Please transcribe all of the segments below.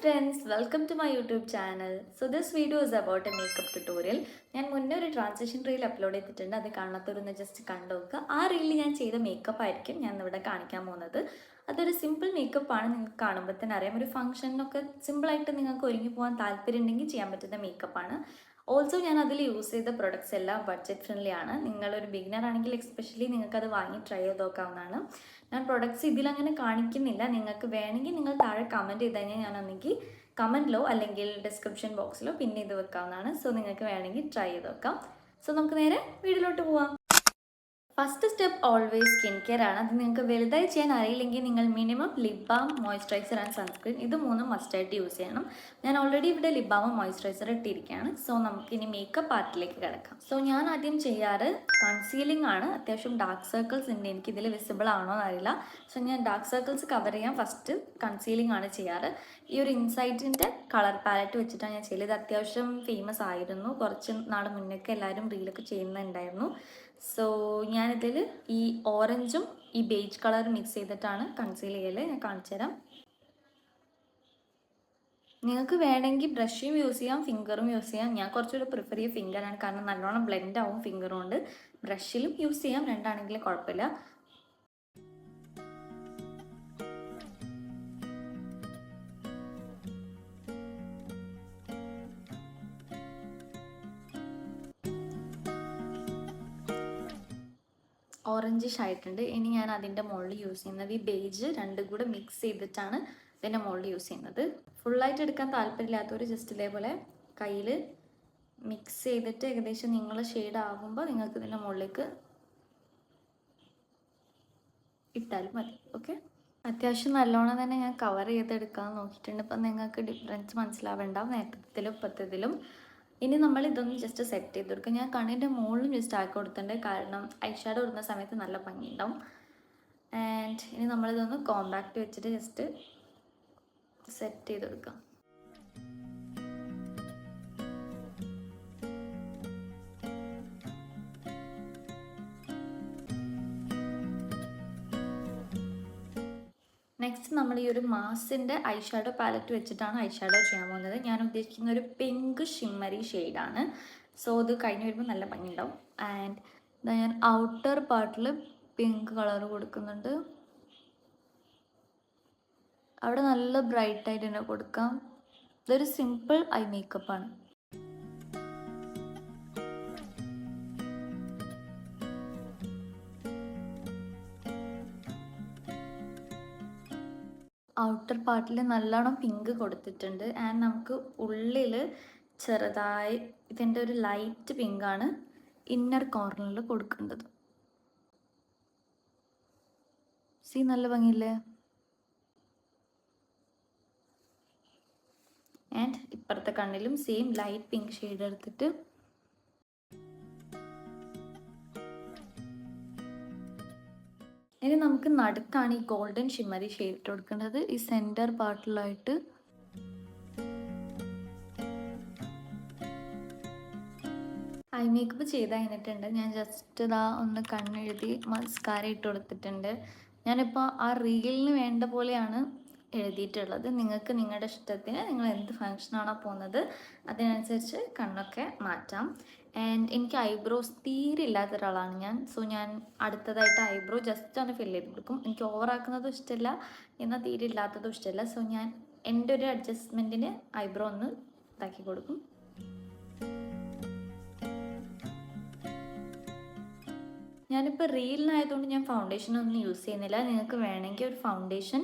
friends, welcome to my YouTube channel. So this video is about a makeup tutorial. ഞാൻ മുന്നേ ഒരു transition reel upload ചെയ്തിട്ടുണ്ട്. അത് കാണാത്തവരൊന്ന് just കണ്ടു നോക്കുക. ആ റീലിൽ ഞാൻ ചെയ്ത മേക്കപ്പ് ആയിരിക്കും ഞാൻ ഇവിടെ കാണിക്കാൻ പോകുന്നത്. അതൊരു സിമ്പിൾ മേക്കപ്പ് ആണ്. നിങ്ങൾക്ക് കാണുമ്പോൾ തന്നെ അറിയാം, ഒരു ഫംഗ്ഷനൊക്കെ സിമ്പിളായിട്ട് നിങ്ങൾക്ക് ഒരുങ്ങി പോകാൻ താല്പര്യം ഉണ്ടെങ്കിൽ ചെയ്യാൻ പറ്റുന്ന മേക്കപ്പ് ആണ്. ഓൾസോ ഞാൻ അതിൽ യൂസ് ചെയ്ത പ്രൊഡക്ട്സ് എല്ലാം ബഡ്ജറ്റ് ഫ്രണ്ട്ലി ആണ്. നിങ്ങളൊരു ബിഗിനർ ആണെങ്കിൽ എക്സ്പെഷ്യലി നിങ്ങൾക്കത് വാങ്ങി ട്രൈ ചെയ്ത് നോക്കാവുന്നതാണ്. ഞാൻ പ്രൊഡക്ട്സ് ഇതിലങ്ങനെ കാണിക്കുന്നില്ല. നിങ്ങൾക്ക് വേണമെങ്കിൽ നിങ്ങൾ താഴെ കമൻറ്റ് ചെയ്ത് കഴിഞ്ഞാൽ ഞാൻ ഒന്നെങ്കിൽ കമൻറ്റിലോ അല്ലെങ്കിൽ ഡിസ്ക്രിപ്ഷൻ ബോക്സിലോ പിന്നെ ഇത് വെക്കാവുന്നതാണ്. സോ നിങ്ങൾക്ക് വേണമെങ്കിൽ ട്രൈ ചെയ്ത് നോക്കാം. സോ നമുക്ക് നേരെ വീഡിയോയിലോട്ട് പോവാം. First step always skin care ആണ്. അത് നിങ്ങൾക്ക് വലുതായി ചെയ്യാൻ അറിയില്ലെങ്കിൽ നിങ്ങൾ minimum lip balm, moisturiser and sunscreen ഇത് മൂന്നും മസ്റ്റായിട്ട് യൂസ് ചെയ്യണം. ഞാൻ ഓൾറെഡി ഇവിടെ ലിപ് ബാമും മോയ്സ്ചറൈസർ ഇട്ടിരിക്കുകയാണ്. സോ നമുക്കിനി മേക്കപ്പ് പാർട്ടിലേക്ക് കിടക്കാം. സോ ഞാൻ ആദ്യം ചെയ്യാറ് കൺസീലിംഗ് ആണ്. അത്യാവശ്യം ഡാർക്ക് സർക്കിൾസ് ഉണ്ട്, എനിക്കിതിൽ വിസിബിൾ ആണോ എന്നറിയില്ല. സോ ഞാൻ ഡാർക്ക് സർക്കിൾസ് കവർ ചെയ്യാൻ ഫസ്റ്റ് കൺസീലിംഗ് ആണ് ചെയ്യാറ്. ഈ ഒരു ഇൻസൈറ്റിൻ്റെ കളർ പാലറ്റ് വെച്ചിട്ടാണ് ഞാൻ ചെയ്തത്. ഇത് അത്യാവശ്യം ഫേമസ് ആയിരുന്നു, കുറച്ച് നാൾ മുന്നേക്ക് എല്ലാവരും റീലൊക്കെ ചെയ്യുന്നുണ്ടായിരുന്നു. സോ ഞാനിതിൽ ഈ ഓറഞ്ചും ഈ ബേജ് കളർ മിക്സ് ചെയ്തിട്ടാണ് കൺസീൽ ചെയ്യൽ. ഞാൻ കാണിച്ചു തരാം. നിങ്ങൾക്ക് വേണമെങ്കിൽ ബ്രഷും യൂസ് ചെയ്യാം, ഫിംഗറും യൂസ് ചെയ്യാം. ഞാൻ കുറച്ചുകൂടി പ്രിഫർ ചെയ്യുക ഫിംഗറാണ്, കാരണം നല്ലോണം ബ്ലെൻഡ് ആവും ഫിംഗർ കൊണ്ട്. ബ്രഷിലും യൂസ് ചെയ്യാം, രണ്ടാണെങ്കിലും കുഴപ്പമില്ല. ഓറഞ്ചിഷ് ആയിട്ടുണ്ട്. ഇനി ഞാൻ അതിൻ്റെ മുകളിൽ യൂസ് ചെയ്യുന്നത് ഈ ബേജ് രണ്ടും കൂടെ മിക്സ് ചെയ്തിട്ടാണ് ഇതിൻ്റെ മുകളിൽ യൂസ് ചെയ്യുന്നത്. ഫുള്ളായിട്ട് എടുക്കാൻ താല്പര്യമില്ലാത്തവർ ജസ്റ്റ് ഇതേപോലെ കയ്യിൽ മിക്സ് ചെയ്തിട്ട് ഏകദേശം നിങ്ങൾ ഷെയ്ഡ് ആകുമ്പോൾ നിങ്ങൾക്ക് ഇതിൻ്റെ മുകളിലേക്ക് ഇട്ടാലും മതി. ഓക്കെ, അത്യാവശ്യം നല്ലോണം തന്നെ ഞാൻ കവർ ചെയ്തെടുക്കാൻ നോക്കിയിട്ടുണ്ട്. ഇപ്പം നിങ്ങൾക്ക് ഡിഫറൻസ് മനസ്സിലാവേണ്ടാവും നേരത്തത്തിലും ഇപ്പത്തതിലും. ഇനി നമ്മൾ ഇതൊന്ന് ജസ്റ്റ് സെറ്റ് ചെയ്ത് കൊടുക്കുക. ഞാൻ കണ്ണിൻ്റെ മുകളിലും ജസ്റ്റ് ആക്കി കൊടുത്തിട്ടുണ്ട്, കാരണം ഐ ഷാഡോ ഇടുന്ന സമയത്ത് നല്ല ഭംഗിയുണ്ടാവും. ആൻഡ് ഇനി നമ്മളിതൊന്ന് കോമ്പാക്റ്റ് വെച്ചിട്ട് ജസ്റ്റ് സെറ്റ് ചെയ്ത് കൊടുക്കാം. നെക്സ്റ്റ് നമ്മൾ ഈ ഒരു മാസിൻ്റെ ഐ ഷാഡോ പാലറ്റ് വെച്ചിട്ടാണ് ഐ ഷാഡോ ചെയ്യാൻ പോകുന്നത്. ഞാൻ ഉദ്ദേശിക്കുന്ന ഒരു പിങ്ക് ഷിമ്മറി ഷെയ്ഡാണ്. സോ ഇത് കഴിഞ്ഞ് വരുമ്പോൾ നല്ല ഭംഗിയുണ്ടാവും. ആൻഡ് ഇതാ ഞാൻ ഔട്ടർ പാർട്ടിൽ പിങ്ക് കളർ കൊടുക്കുന്നുണ്ട്. അവിടെ നല്ല ബ്രൈറ്റായിട്ട് തന്നെ കൊടുക്കാം. ഇതൊരു സിമ്പിൾ ഐ മേക്കപ്പാണ്. ഔട്ടർ പാർട്ടിൽ നല്ലോണം പിങ്ക് കൊടുത്തിട്ടുണ്ട്. ആൻഡ് നമുക്ക് ഉള്ളിൽ ചെറുതായി ഇതിൻ്റെ ഒരു ലൈറ്റ് പിങ്കാണ് ഇന്നർ കോർണറിൽ കൊടുക്കേണ്ടത്. നല്ല ഭംഗിയില്ലേ? ആൻഡ് ഇപ്പുറത്തെ കണ്ണിലും സെയിം ലൈറ്റ് പിങ്ക് ഷെയ്ഡ് എടുത്തിട്ട് ഇനി നമുക്ക് നടുക്കാണ് ഈ ഗോൾഡൻ ഷിമ്മറി ഷെയ്ഡ് ഇട്ട് കൊടുക്കേണ്ടത്. ഈ സെൻറ്റർ പാർട്ടിലായിട്ട് ഐ മേക്കപ്പ് ചെയ്ത് കഴിഞ്ഞിട്ടുണ്ട്. ഞാൻ ജസ്റ്റ് ഇതാ ഒന്ന് കണ്ണെഴുതി മസ്കാര ഇട്ട് കൊടുത്തിട്ടുണ്ട്. ഞാനിപ്പോൾ ആ റീലിന് വേണ്ട പോലെയാണ് എഴുതിയിട്ടുള്ളത്. നിങ്ങൾക്ക് നിങ്ങളുടെ ഇഷ്ടത്തിന് നിങ്ങൾ എന്ത് ഫങ്ഷനാണോ പോകുന്നത് അതിനനുസരിച്ച് കണ്ണൊക്കെ മാറ്റാം. ആൻഡ് എനിക്ക് ഐബ്രോസ് തീരെ ഇല്ലാത്ത ഒരാളാണ് ഞാൻ. സോ ഞാൻ അടുത്തതായിട്ട് ഐബ്രോ ജസ്റ്റ് ഒന്ന് ഫില്ല് ചെയ്ത് കൊടുക്കും. എനിക്ക് ഓവറാക്കുന്നതും ഇഷ്ടമില്ല, എന്നാൽ തീരെ ഇല്ലാത്തതും ഇഷ്ടമില്ല. സോ ഞാൻ എൻ്റെ ഒരു അഡ്ജസ്റ്റ്മെൻറ്റിന് ഐബ്രോ ഒന്ന് ഇതാക്കി കൊടുക്കും. ഞാനിപ്പോൾ റീലിനായതുകൊണ്ട് ഞാൻ ഫൗണ്ടേഷൻ ഒന്നും യൂസ് ചെയ്യുന്നില്ല. നിങ്ങൾക്ക് വേണമെങ്കിൽ ഒരു ഫൗണ്ടേഷൻ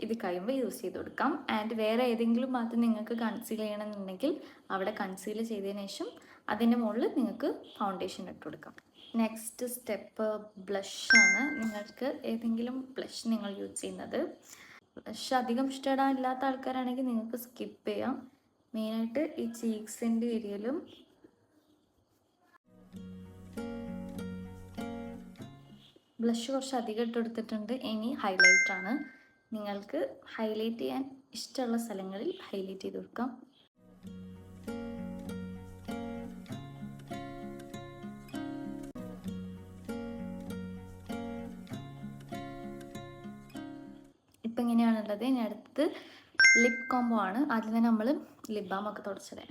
ഇത് കഴിയുമ്പോൾ യൂസ് ചെയ്ത് കൊടുക്കാം. ആൻഡ് വേറെ ഏതെങ്കിലും ഭാഗത്ത് നിങ്ങൾക്ക് കൺസീൽ ചെയ്യണമെന്നുണ്ടെങ്കിൽ അവിടെ കൺസീൽ ചെയ്തതിന് ശേഷം അതിൻ്റെ മുകളിൽ നിങ്ങൾക്ക് ഫൗണ്ടേഷൻ ഇട്ട് കൊടുക്കാം. നെക്സ്റ്റ് സ്റ്റെപ്പ് ബ്ലഷാണ്. നിങ്ങൾക്ക് ഏതെങ്കിലും ബ്ലഷ് നിങ്ങൾ യൂസ് ചെയ്യുന്നത്. ബ്ലഷ് അധികം ഇഷ്ടപ്പെടാനില്ലാത്ത ആൾക്കാരാണെങ്കിൽ നിങ്ങൾക്ക് സ്കിപ്പ് ചെയ്യാം. മെയിനായിട്ട് ഈ ചീക്സിൻ്റെ ഏരിയയിലും ബ്ലഷ് കുറച്ച് അധികം ഇട്ട് കൊടുത്തിട്ടുണ്ട്. ഇനി ഹൈലൈറ്റാണ്. നിങ്ങൾക്ക് ഹൈലൈറ്റ് ചെയ്യാൻ ഇഷ്ടമുള്ള സ്ഥലങ്ങളിൽ ഹൈലൈറ്റ് ചെയ്ത് കൊടുക്കാം. ഇപ്പം ഇങ്ങനെയാണുള്ളത്. ഇനി അടുത്ത് ലിപ് കോംബോ ആണ്. ആദ്യം തന്നെ നമ്മൾ ലിപ് ബാം ഒക്കെ തുടച്ചത്.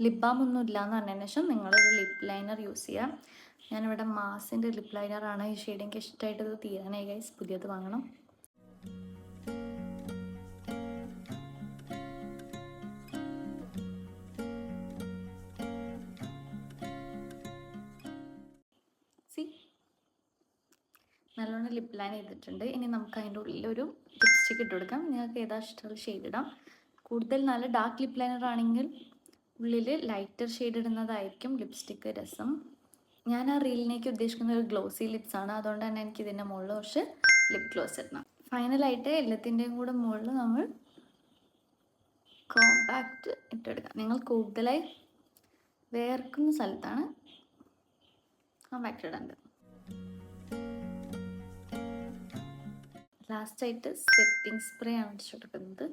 ലിപ് ബാം ഒന്നും ഇല്ലയെന്ന് പറഞ്ഞതിന് ശേഷം നിങ്ങളൊരു ലിപ് ലൈനർ യൂസ് ചെയ്യുക. ഞാനിവിടെ മാസിൻ്റെ ലിപ് ലൈനറാണ്. ഈ ഷെയ്ഡ് എനിക്ക് ഇഷ്ടമായിട്ട് ഇത് തീരാനായി ഗൈസ്, പുതിയത് വാങ്ങണം. നല്ലോണം ലിപ് ലൈൻ ചെയ്തിട്ടുണ്ട്. ഇനി നമുക്ക് അതിൻ്റെ ഉള്ളിലൊരു ലിപ്സ്റ്റിക്ക് ഇട്ട് കൊടുക്കാം. നിങ്ങൾക്ക് ഏതാ ഇഷ്ടമുള്ള ഷെയ്ഡ് ഇടാം. കൂടുതൽ നല്ല ഡാർക്ക് ലിപ് ലൈനർ ആണെങ്കിൽ ഉള്ളിൽ ലൈറ്റർ ഷെയ്ഡ് ഇടുന്നതായിരിക്കും ലിപ്സ്റ്റിക്ക് രസം. ഞാൻ ആ റീലിനേക്ക് ഉദ്ദേശിക്കുന്ന ഒരു ഗ്ലോസി ലിപ്സ് ആണ്. അതുകൊണ്ട് തന്നെ എനിക്ക് ഇതിൻ്റെ മുകളിൽ കുറച്ച് ലിപ് ഗ്ലോസ് ഇടണം. ഫൈനലായിട്ട് എല്ലാത്തിൻ്റെയും കൂടെ മുകളിൽ നമ്മൾ കോമ്പാക്റ്റ് ഇട്ടെടുക്കാം. നിങ്ങൾ കൂടുതലായി വേർക്കുന്ന സ്ഥലത്താണ് കോമ്പാക്റ്റ് ഇടേണ്ടത്. ലാസ്റ്റായിട്ട് സെറ്റിംഗ് സ്പ്രേ ആണ് അടിച്ചു കൊടുക്കുന്നത്.